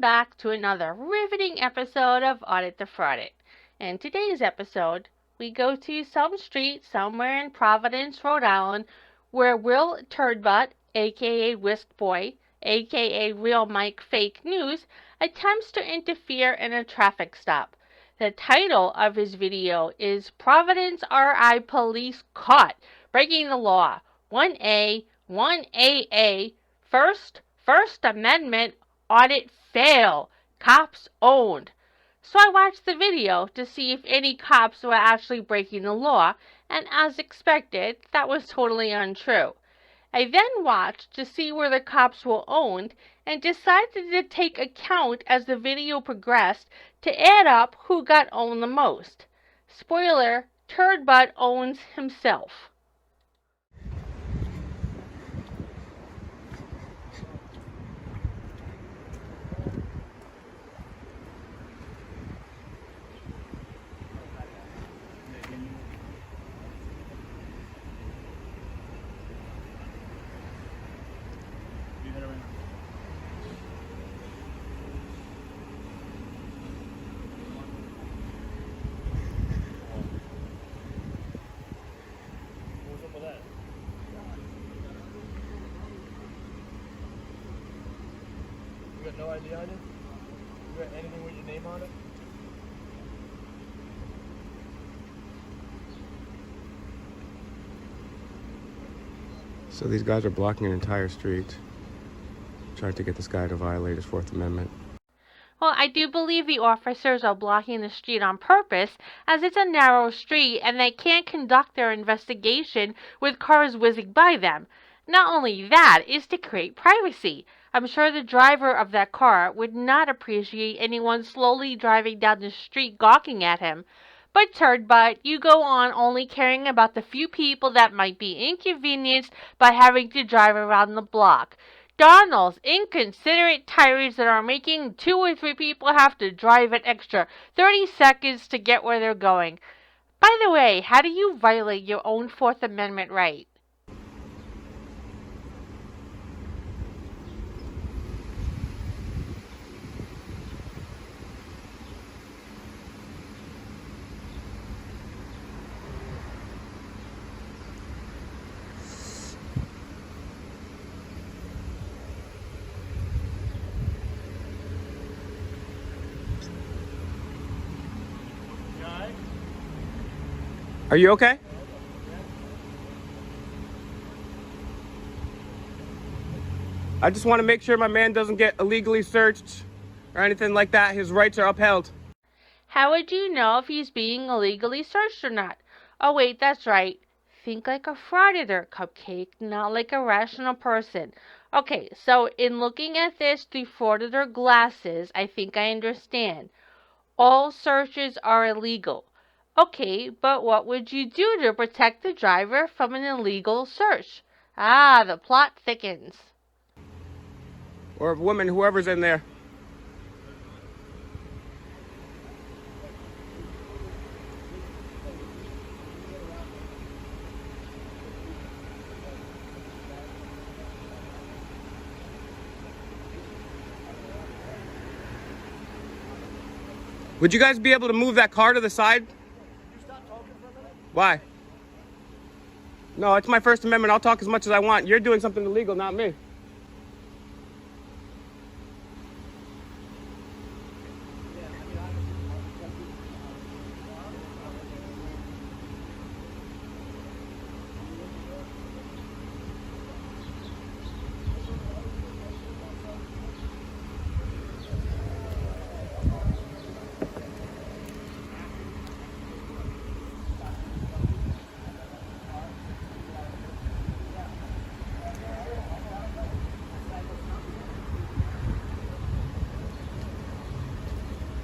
back to another riveting episode of Audit the Fraudit. In today's episode, we go to some street somewhere in Providence, Rhode Island, where Will Turdbutt, aka Whisk Boy, aka Real Mike Fake News, attempts to interfere in a traffic stop. The title of his video is Providence RI Police Caught Breaking the Law. 1A, 1AA, First Amendment Audit fail. Cops owned. So I watched the video to see if any cops were actually breaking the law, and as expected, that was totally untrue. I then watched to see where the cops were owned and decided to take account as the video progressed to add up who got owned the most. Spoiler, Turdbutt owns himself. You got no ID on it? You got anything with your name on it? So these guys are blocking an entire street, trying to get this guy to violate his Fourth Amendment. Well, I do believe the officers are blocking the street on purpose, as it's a narrow street and they can't conduct their investigation with cars whizzing by them. Not only that, is to create privacy. I'm sure the driver of that car would not appreciate anyone slowly driving down the street gawking at him. But Turdbutt, you go on only caring about the few people that might be inconvenienced by having to drive around the block. Donald's inconsiderate tirades that are making 2 or 3 people have to drive an extra 30 seconds to get where they're going. By the way, how do you violate your own Fourth Amendment right? Are you okay? I just want to make sure my man doesn't get illegally searched or anything like that. His rights are upheld. How would you know if he's being illegally searched or not? Oh wait, that's right. Think like a Frauditor, Cupcake, not like a rational person. Okay, so in looking at this through Frauditor glasses, I think I understand. All searches are illegal. Okay, but what would you do to protect the driver from an illegal search? Ah, the plot thickens. Or a woman, whoever's in there. Would you guys be able to move that car to the side? Why? No, it's my First Amendment. I'll talk as much as I want. You're doing something illegal, not me.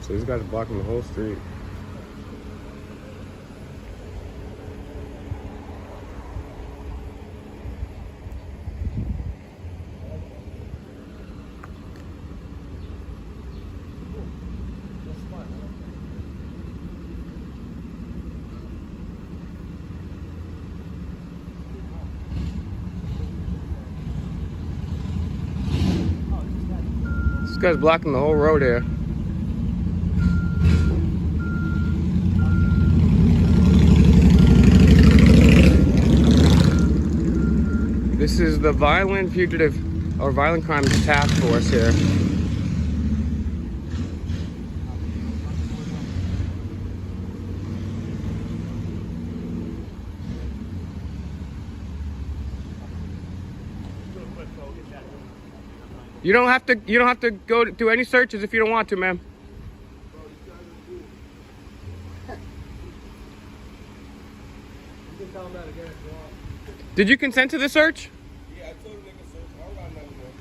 So these guys are blocking the whole street. guy's blocking the whole road here. This is the Violent Fugitive or Violent Crimes Task Force here. You don't have to go do any searches if you don't want to, ma'am. Did you consent to the search? Yeah, I told him they can search. I don't got nothing there.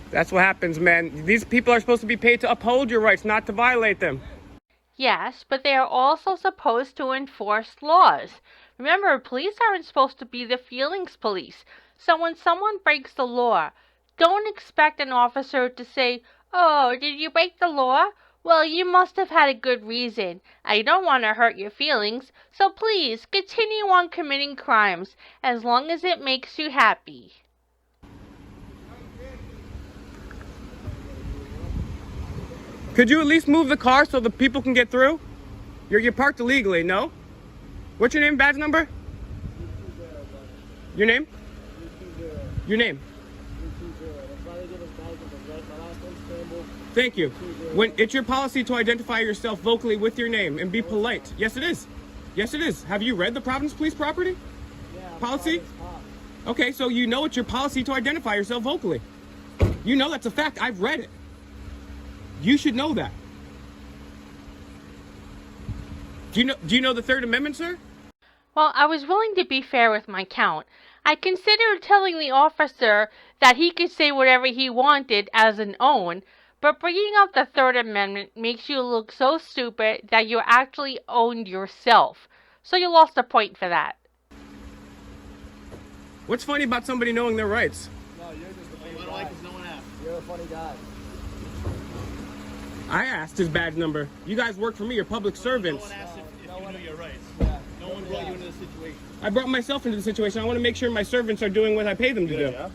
That's what happens, man. These people are supposed to be paid to uphold your rights, not to violate them. Yes, but they are also supposed to enforce laws. Remember, police aren't supposed to be the feelings police. So when someone breaks the law, don't expect an officer to say, "Oh, did you break the law? Well, you must have had a good reason. I don't want to hurt your feelings, so please continue on committing crimes as long as it makes you happy." Could you at least move the car so the people can get through? You're parked illegally, no? What's your name, badge number? Your name? Your name? Thank you. When it's your policy to identify yourself vocally with your name and be polite. Yes, it is. Yes, it is. Have you read the Providence Police Property policy? Okay, so you know it's your policy to identify yourself vocally. You know that's a fact. I've read it. You should know that. Do you know the Third Amendment, sir? Well, I was willing to be fair with my count. I considered telling the officer that he could say whatever he wanted as an own, but bringing up the Third Amendment makes you look so stupid that you actually owned yourself. So you lost a point for that. What's funny about somebody knowing their rights? No, you're just a funny guy. No one asked. You're a funny guy. I asked his badge number. You guys work for me. You're public servants. No one asked if you knew your rights. Yeah. No one brought you into the situation. I brought myself into the situation. I want to make sure my servants are doing what I pay them to do. Yeah.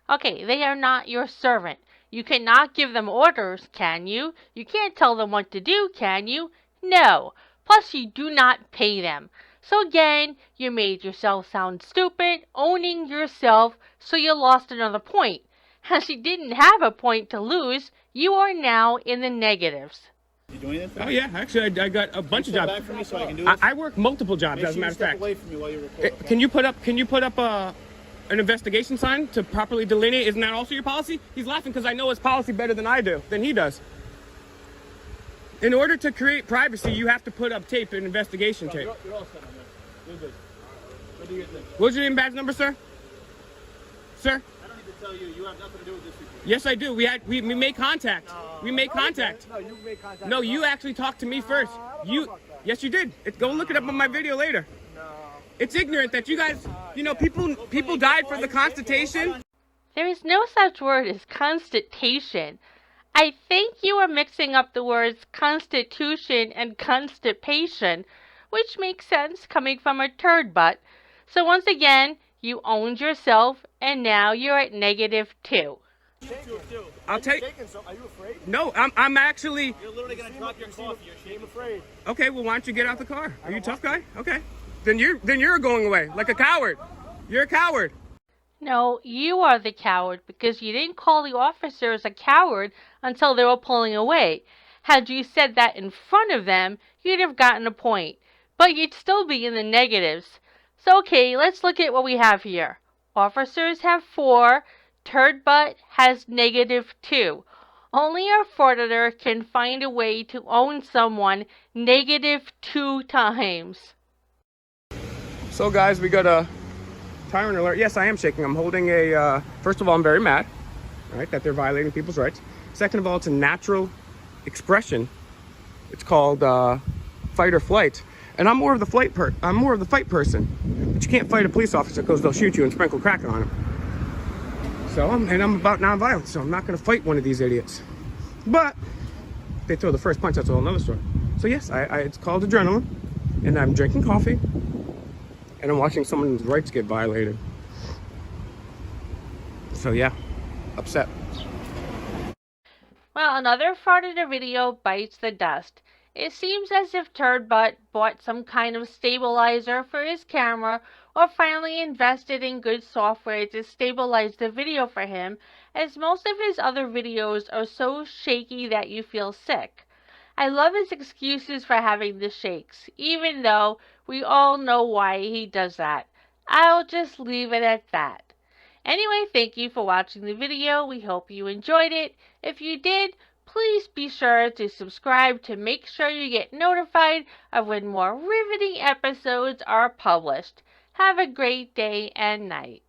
Okay, they are not your servant. You cannot give them orders, can you? You can't tell them what to do, can you? No. Plus, you do not pay them. So again, you made yourself sound stupid, owning yourself, so you lost another point. As you didn't have a point to lose, you are now in the negatives. You doing anything for me? Oh yeah, actually I got a bunch of jobs. Back for me so I can do this? I work multiple jobs, as a matter of fact. Away from me while you record, okay? Can you put up an investigation sign to properly delineate? Isn't that also your policy? He's laughing because I know his policy better than he does. In order to create privacy, you have to put up tape and investigation tape. You're all set on this. You're good. What do you think? What's your name, badge number, sir? Sir? I don't need to tell you. You have nothing to do with this situation. Yes, I do. We made contact. We made contact. No, you made contact. No, you actually talked to me first. Yes, you did. Go look it up on my video later. No. It's ignorant that you guys, people died for the Constitution. There is no such word as constitution. I think you are mixing up the words constitution and constipation, which makes sense coming from a Turdbutt. So once again, you owned yourself, and now you're at -2. I'll take. Are you afraid? No, I'm actually. You're literally gonna drop your coffee. You're shaking. Afraid. Okay, well, why don't you get out the car? Are you a tough guy? Okay, then you're going away like a coward. You're a coward. No, you are the coward because you didn't call the officers a coward until they were pulling away. Had you said that in front of them, you'd have gotten a point, but you'd still be in the negatives. So okay, let's look at what we have here. Officers have 4, Turdbutt has -2. Only a frauditor can find a way to own someone -2 times. So guys, we got a tyrant alert. Yes, I am shaking. I'm holding a, first of all, I'm very mad, right, that they're violating people's rights. Second of all, it's a natural expression. It's called fight or flight. And I'm more of the fight person. But you can't fight a police officer because they'll shoot you and sprinkle crack on them. So I'm about nonviolence, so I'm not going to fight one of these idiots. But if they throw the first punch, that's a whole nother story. So yes, it's called adrenaline, and I'm drinking coffee, and I'm watching someone's rights get violated. So yeah, upset. Well, another Frauditor video bites the dust. It seems as if Turdbutt bought some kind of stabilizer for his camera or finally invested in good software to stabilize the video for him, as most of his other videos are so shaky that you feel sick. I love his excuses for having the shakes, even though we all know why he does that. I'll just leave it at that. Anyway, thank you for watching the video. We hope you enjoyed it. If you did, please be sure to subscribe to make sure you get notified of when more riveting episodes are published. Have a great day and night.